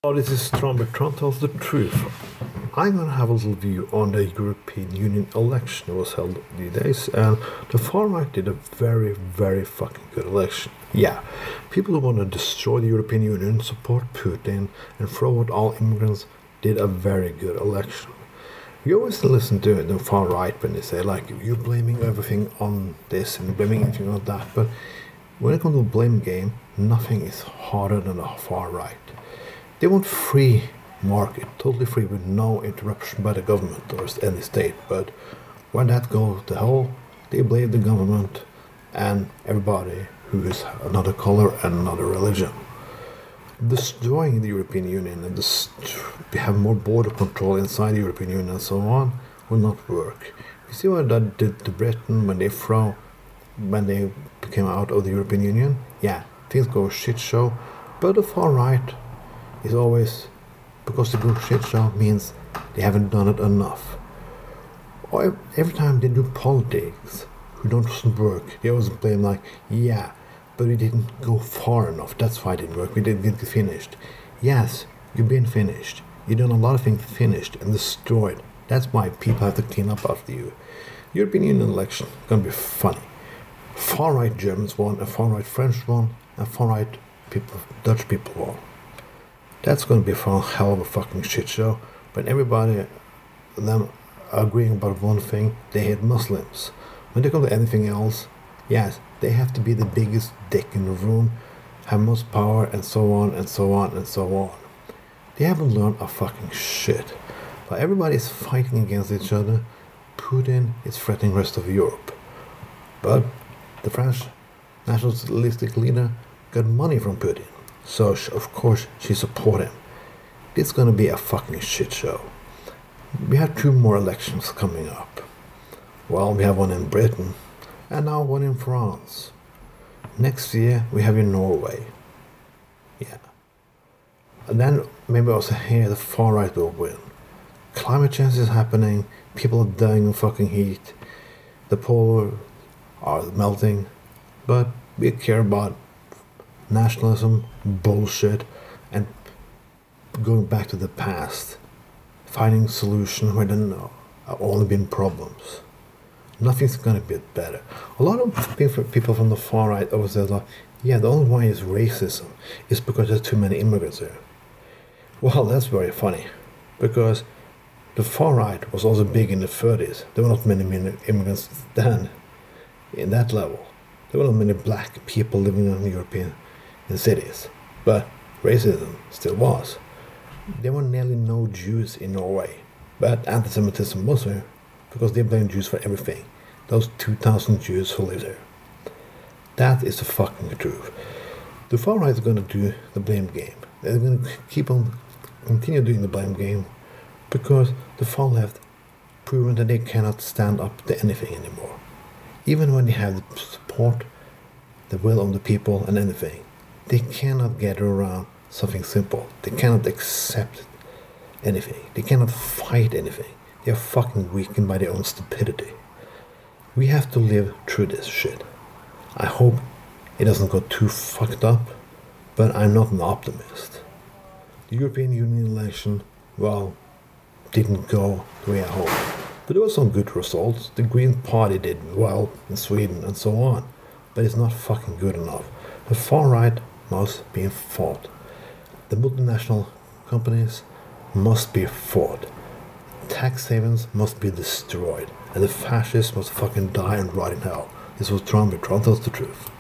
Oh, this is Trump, but Trump tells the truth. I'm gonna have a little view on the European Union election that was held these days, and the far right did a very, very fucking good election. Yeah, people who want to destroy the European Union, support Putin, and throw out all immigrants did a very good election. You always listen to the far right when they say, like, you're blaming everything on this and blaming everything on that, but when it comes to a blame game, nothing is harder than the far right. They want free market, totally free with no interruption by the government or any state, but when that goes to hell, they blame the government and everybody who is another color and another religion. Destroying the European Union and have more border control inside the European Union and so on will not work. You see what that did to Britain when they came out of the European Union? Yeah, things go shit show, but the far right is always, because the good shit show means they haven't done it enough. Or every time they do politics who doesn't work, they always blame like, yeah, but we didn't go far enough, that's why it didn't work, we didn't get finished. Yes, you've been finished. You've done a lot of things finished and destroyed. That's why people have to clean up after you. European Union election is gonna be funny. Far right Germans won, and far right French won, and far right people, Dutch people won. That's going to be a hell of a fucking shit show. But everybody, them agreeing about one thing, they hate Muslims. When they come to anything else, yes, they have to be the biggest dick in the room, have most power, and so on, and so on, and so on. They haven't learned a fucking shit. But everybody is fighting against each other. Putin is threatening the rest of Europe. But the French nationalistic leader got money from Putin. So, of course, she support him. It's gonna be a fucking shit show. We have 2 more elections coming up. Well, we have one in Britain, and now one in France. Next year, we have in Norway. Yeah. And then, maybe also here, the far right will win. Climate change is happening, people are dying in fucking heat, the polar are melting, but we care about nationalism, bullshit, and going back to the past, finding solutions where there have only been problems. Nothing's gonna get better. A lot of people from the far right always say, like, yeah, the only why is racism is because there's too many immigrants here. Well, that's very funny, because the far right was also big in the 30s. There were not many immigrants then in that level. There were not many black people living in European cities, but racism still was. There were nearly no Jews in Norway, but anti-Semitism was there, because they blamed Jews for everything. Those 2,000 Jews who lived there. That is the fucking truth. The far right is going to do the blame game. They're going to continue doing the blame game, because the far left proven that they cannot stand up to anything anymore. Even when they have the support, the will of the people and anything, they cannot get around something simple. They cannot accept anything. They cannot fight anything. They are fucking weakened by their own stupidity. We have to live through this shit. I hope it doesn't go too fucked up, but I'm not an optimist. The European Union election, well, didn't go the way I hoped. But there were some good results. The Green Party did well in Sweden and so on. But it's not fucking good enough. The far right must be fought. The multinational companies must be fought. Tax havens must be destroyed. And the fascists must fucking die and rot in hell. This was Trump, but Trump tells the truth.